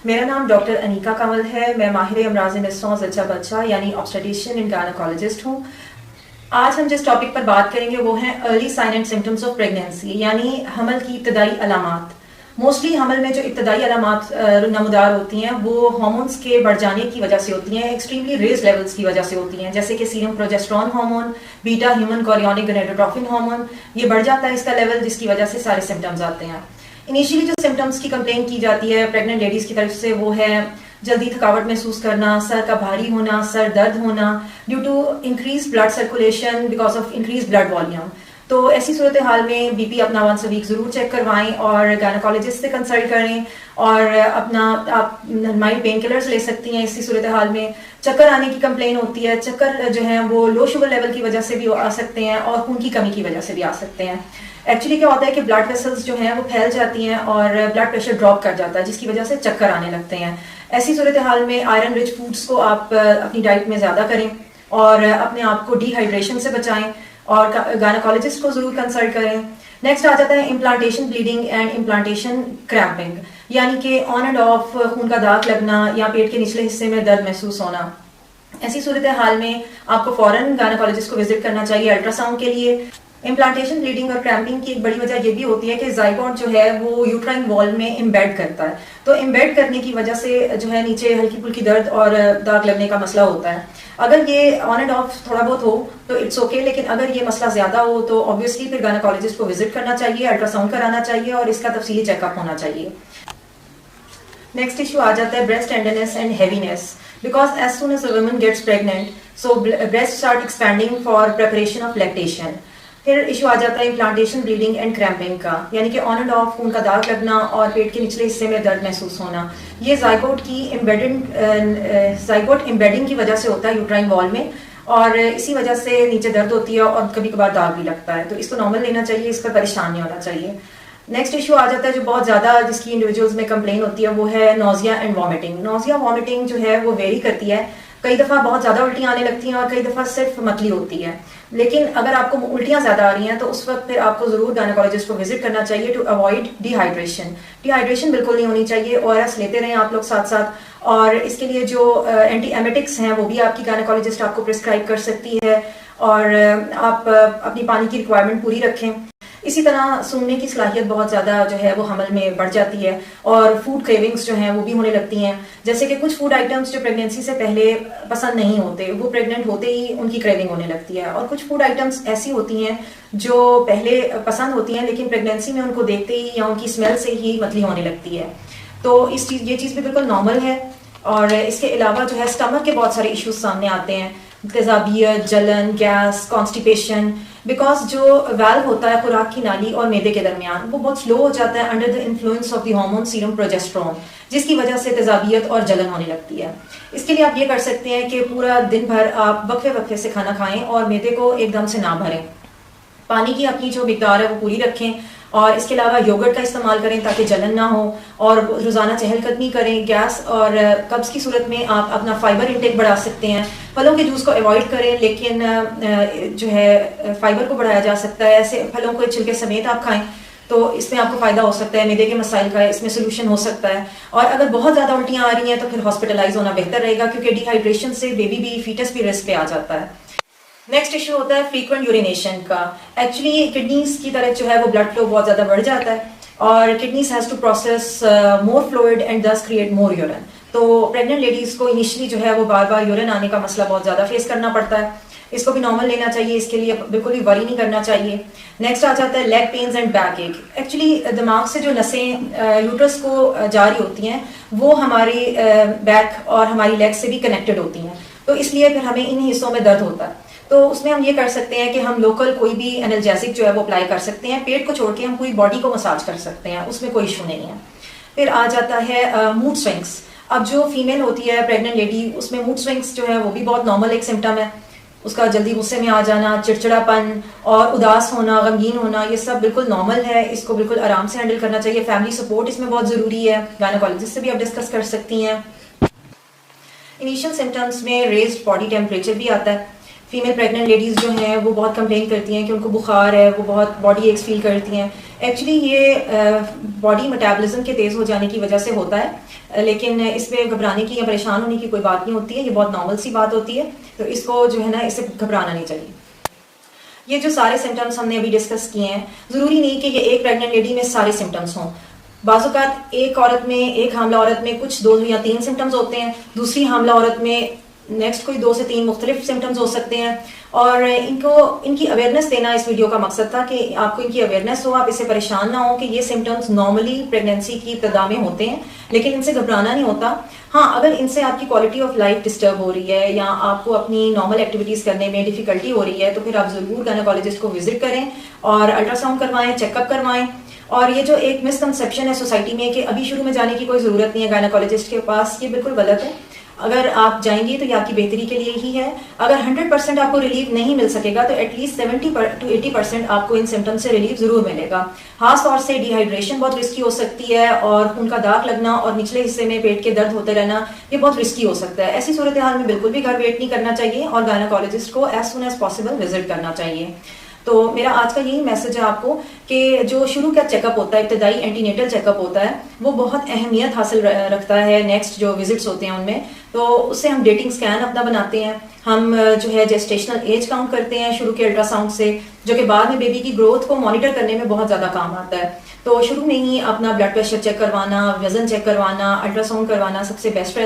मेरा नाम डॉक्टर अनीका कंवल है। मैं माहिर अमराज़ निस्वां ज़च्चा बच्चा यानी ऑब्स्टेट्रिशियन एंड गायनेकोलॉजिस्ट हूँ। आज हम जिस टॉपिक पर बात करेंगे वो है early sign and symptoms of pregnancy, यानी हमल की इब्तदाई अलामात। मोस्टली हमल में जो इब्तदाई अलामात नमूदार होती हैं वो हार्मोन्स के बढ़ जाने की वजह से होती हैं, एक्सट्रीमली रेज लेवल्स की वजह से होती हैं, जैसे कि serum progesterone hormone, beta human chorionic gonadotrophin hormone, ये बढ़ जाता है इसका लेवल, जिसकी वजह से सारे सिम्टम्स आते हैं। इनिशियली जो सिम्टम्स की कंप्लेन की जाती है प्रेग्नेंट लेडीज की तरफ से वो है जल्दी थकावट महसूस करना, सर का भारी होना, सर दर्द होना due to increase blood circulation because of increase blood volume. तो ऐसी सूरत हाल में बीपी अपना वंस अ वीक ज़रूर चेक करवाएं और गायनेकोलॉजिस्ट से कंसल्ट करें और अपना आप माइल्ड पेन किलर्स ले सकती हैं। इसी सूरत हाल में चक्कर आने की कंप्लेन होती है, चक्कर जो है वो लो शुगर लेवल की वजह से भी आ सकते हैं और खून की कमी की वजह से भी आ सकते हैं। एक्चुअली क्या होता है कि ब्लड वेसल्स जो हैं वो फैल जाती हैं और ब्लड प्रेशर ड्रॉप कर जाता है, जिसकी वजह से चक्कर आने लगते हैं। ऐसी सूरत हाल में आयरन रिच फूड्स को आप अपनी डाइट में ज़्यादा करें और अपने आप को डिहाइड्रेशन से बचाएं और गायनेकोलॉजिस्ट को ज़रूर कंसल्ट करें। नेक्स्ट आ जाता है implantation bleeding and implantation cramping, यानी कि ऑन एंड ऑफ खून का दाग लगना या पेट के निचले हिस्से में दर्द महसूस होना। ऐसी सूरत हाल में आपको फौरन गायनेकोलॉजिस्ट को विजिट करना चाहिए अल्ट्रासाउंड के लिए। इम्प्लांटेशन ब्लीडिंग और क्रैम्पिंग की एक बड़ी वजह ये भी होती है कि जाइगोट जो है वो यूट्राइन वॉल में इम्बेड करता है, तो इम्बेड करने की वजह से जो है नीचे हल्की फुल्की दर्द और दाग लगने का मसला होता है। अगर ये ऑन एंड ऑफ थोड़ा बहुत हो तो इट्स ओके, लेकिन अगर ये मसला ज्यादा हो तो ऑब्वियसली फिर गायनेकोलॉजिस्ट को विजिट करना चाहिए, अल्ट्रासाउंड कराना चाहिए और इसका तफसीली चेकअप होना चाहिए। नेक्स्ट इशू आ जाता है breast tenderness and heaviness, because as soon as a woman gets pregnant so breast start expanding for preparation of lactation. फिर इशू आ जाता है इम्प्लांटेशन ब्लीडिंग एंड क्रैम्पिंग का, यानी कि ऑन एंड ऑफ खून का दाग लगना और पेट के निचले हिस्से में दर्द महसूस होना। ये जाइगोट एम्बेडिंग की वजह से होता है यूट्राइन वॉल में और इसी वजह से नीचे दर्द होती है और कभी कभार दाग भी लगता है, तो इसको नॉर्मल लेना चाहिए, इस पर परेशान नहीं होना चाहिए। नेक्स्ट इशू आ जाता है जो बहुत ज़्यादा जिसकी इंडिविजुअल्स में कंप्लेन होती है वो है nausea and vomiting. Nausea vomiting जो है वो वेरी करती है, कई दफ़ा बहुत ज़्यादा उल्टियाँ आने लगती हैं और कई दफ़ा सिर्फ मतली होती है। लेकिन अगर आपको उल्टियाँ ज़्यादा आ रही हैं तो उस वक्त फिर आपको ज़रूर गायनेकोलॉजिस्ट को विजिट करना चाहिए टू अवॉइड डिहाइड्रेशन। डिहाइड्रेशन बिल्कुल नहीं होनी चाहिए, ORS लेते रहें आप लोग साथ साथ, और इसके लिए जो एंटी एमेटिक्स हैं वो भी आपकी गायनेकोलॉजिस्ट आपको प्रिस्क्राइब कर सकती है और आप अपनी पानी की रिक्वायरमेंट पूरी रखें। इसी तरह सूंघने की सलाहियत बहुत ज़्यादा जो है वो हमल में बढ़ जाती है और फूड क्रेविंग्स जो हैं वो भी होने लगती हैं, जैसे कि कुछ फूड आइटम्स जो प्रेगनेंसी से पहले पसंद नहीं होते वो प्रेग्नेंट होते ही उनकी क्रेविंग होने लगती है, और कुछ फूड आइटम्स ऐसी होती हैं जो पहले पसंद होती हैं लेकिन प्रेगनेंसी में उनको देखते ही या उनकी स्मेल से ही मतली होने लगती है। तो ये चीज़ भी बिल्कुल नॉर्मल है। और इसके अलावा जो है स्टमक के बहुत सारे इश्यूज सामने आते हैं, तेजाबियत, जलन, गैस, कॉन्स्टिपेशन, बिकॉज जो वाल्व होता है खुराक की नाली और मैदे के दरमियान वो बहुत स्लो हो जाता है under the influence of the hormone serum progesterone, जिसकी वजह से तेजाबियत और जलन होने लगती है। इसके लिए आप ये कर सकते हैं कि पूरा दिन भर आप वक्फे वक्फे से खाना खाएं और मैदे को एकदम से ना भरें, पानी की अपनी जो मिकदार है वो पूरी रखें और इसके अलावा योगर्ट का इस्तेमाल करें ताकि जलन ना हो, और रोज़ाना चहलकदमी करें। गैस और कब्ज़ की सूरत में आप अपना फाइबर इंटेक बढ़ा सकते हैं। फलों के जूस को अवॉइड करें, लेकिन जो है फाइबर को बढ़ाया जा सकता है। ऐसे फलों को छिलके समेत आप खाएं तो इसमें आपको फ़ायदा हो सकता है, मैदे के मसाइल का इसमें सोल्यूशन हो सकता है। और अगर बहुत ज़्यादा उल्टियाँ आ रही हैं तो फिर हॉस्पिटलाइज होना बेहतर रहेगा, क्योंकि डिहाइड्रेशन से बेबी भी फीटस भी रिस्क पे आ जाता है। नेक्स्ट इशू होता है फ्रीक्वेंट यूरिनेशन का। एक्चुअली किडनीज की तरफ जो है वो ब्लड फ्लो बहुत ज़्यादा बढ़ जाता है और kidneys has to process more fluid and thus create more urine. तो प्रेग्नेंट लेडीज़ को इनिशियली जो है वो बार बार यूरिन आने का मसला बहुत ज़्यादा फेस करना पड़ता है, इसको भी नॉर्मल लेना चाहिए, इसके लिए बिल्कुल भी वरी नहीं करना चाहिए। नेक्स्ट आ जाता है लेग पेन्स एंड बैक एक। एक्चुअली दिमाग से जो नसें यूट्रस को जा रही होती हैं वो हमारी बैक और हमारी लेग से भी कनेक्टेड होती हैं, तो इसलिए फिर हमें इन हिस्सों में दर्द होता है। तो उसमें हम ये कर सकते हैं कि हम लोकल कोई भी एनाल्जेसिक जो है वो अप्लाई कर सकते हैं, पेट को छोड़ के हम पूरी बॉडी को मसाज कर सकते हैं, उसमें कोई इशू नहीं है। फिर आ जाता है मूड स्विंग्स। अब जो फीमेल होती है प्रेग्नेंट लेडी उसमें मूड स्विंग्स जो है वो भी बहुत नॉर्मल एक सिम्टम है, उसका जल्दी गुस्से में आ जाना, चिड़चिड़ापन और उदास होना, गमगीन होना, ये सब बिल्कुल नॉर्मल है, इसको बिल्कुल आराम से हैंडल करना चाहिए। फैमिली सपोर्ट इसमें बहुत ज़रूरी है, गायनेकोलॉजिस्ट से भी आप डिस्कस कर सकती हैं। इनिशियल सिम्टम्स में रेज्ड बॉडी टेम्परेचर भी आता है, फीमेल प्रेग्नेंट लेडीज़ जो हैं वो बहुत कंप्लेन करती हैं कि उनको बुखार है, वो बहुत बॉडी एक्स फील करती हैं। एक्चुअली ये बॉडी मेटाबॉलिज्म के तेज़ हो जाने की वजह से होता है, लेकिन इसमें घबराने की या परेशान होने की कोई बात नहीं होती है, ये बहुत नॉर्मल सी बात होती है। तो इसको जो है ना, इससे घबराना नहीं चाहिए। ये जो सारे सिम्टम्स हमने अभी डिस्कस किए हैं, ज़रूरी नहीं कि ये एक प्रेग्नेंट लेडी में सारे सिम्टम्स हों। बाज़-औक़ात एक औरत में, एक हामला औरत में कुछ 2 या 3 सिम्टम्स होते हैं, दूसरी हामला औरत में नेक्स्ट कोई 2 से 3 मुख्तलिफ सिम्टम्स हो सकते हैं। और इनकी अवेयरनेस देना इस वीडियो का मकसद था कि आपको इनकी अवेयरनेस हो, आप इससे परेशान ना हो कि ये सिम्टम्स नॉर्मली प्रेगनेंसी की इब्तिदा में होते हैं, लेकिन इनसे घबराना नहीं होता। हाँ, अगर इनसे आपकी क्वालिटी ऑफ लाइफ डिस्टर्ब हो रही है या आपको अपनी नॉर्मल एक्टिविटीज़ करने में डिफ़िकल्टी हो रही है, तो फिर आप ज़रूर गायनेकोलॉजिस्ट को विजिट करें और अल्ट्रासाउंड करवाएं, चेकअप करवाएं। और ये जो एक मिसकंसेप्शन है सोसाइटी में कि अभी शुरू में जाने की कोई ज़रूरत नहीं है गायनेकोलॉजिस्ट के पास, ये बिल्कुल गलत है। अगर आप जाएंगी तो ये आपकी बेहतरी के लिए ही है। अगर 100% आपको रिलीफ नहीं मिल सकेगा तो एटलीस्ट 70 to 80% आपको इन सिम्टम्स से रिलीफ जरूर मिलेगा। खास तौर से डिहाइड्रेशन बहुत रिस्की हो सकती है और खून का दाग लगना और निचले हिस्से में पेट के दर्द होते रहना, ये बहुत रिस्की हो सकता है। ऐसी सूरत हाल में बिल्कुल भी घर वेट नहीं करना चाहिए और गायनेकोलॉजिस्ट को as soon as possible visit करना चाहिए। तो मेरा आज का यही मैसेज है आपको कि जो शुरू का चेकअप होता है, इब्तदाई एंटीनेटल चेकअप होता है, वो बहुत अहमियत हासिल रखता है नेक्स्ट जो विजिट्स होते हैं उनमें। तो उससे हम डेटिंग स्कैन अपना बनाते हैं, हम जो है जेस्टेशनल एज काउंट करते हैं शुरू के अल्ट्रासाउंड से, जो कि बाद में बेबी की ग्रोथ को मॉनिटर करने में बहुत ज़्यादा काम आता है। तो शुरू में ही अपना ब्लड प्रेशर चेक करवाना, वजन चेक करवाना, अल्ट्रासाउंड करवाना सबसे बेस्ट रहता है।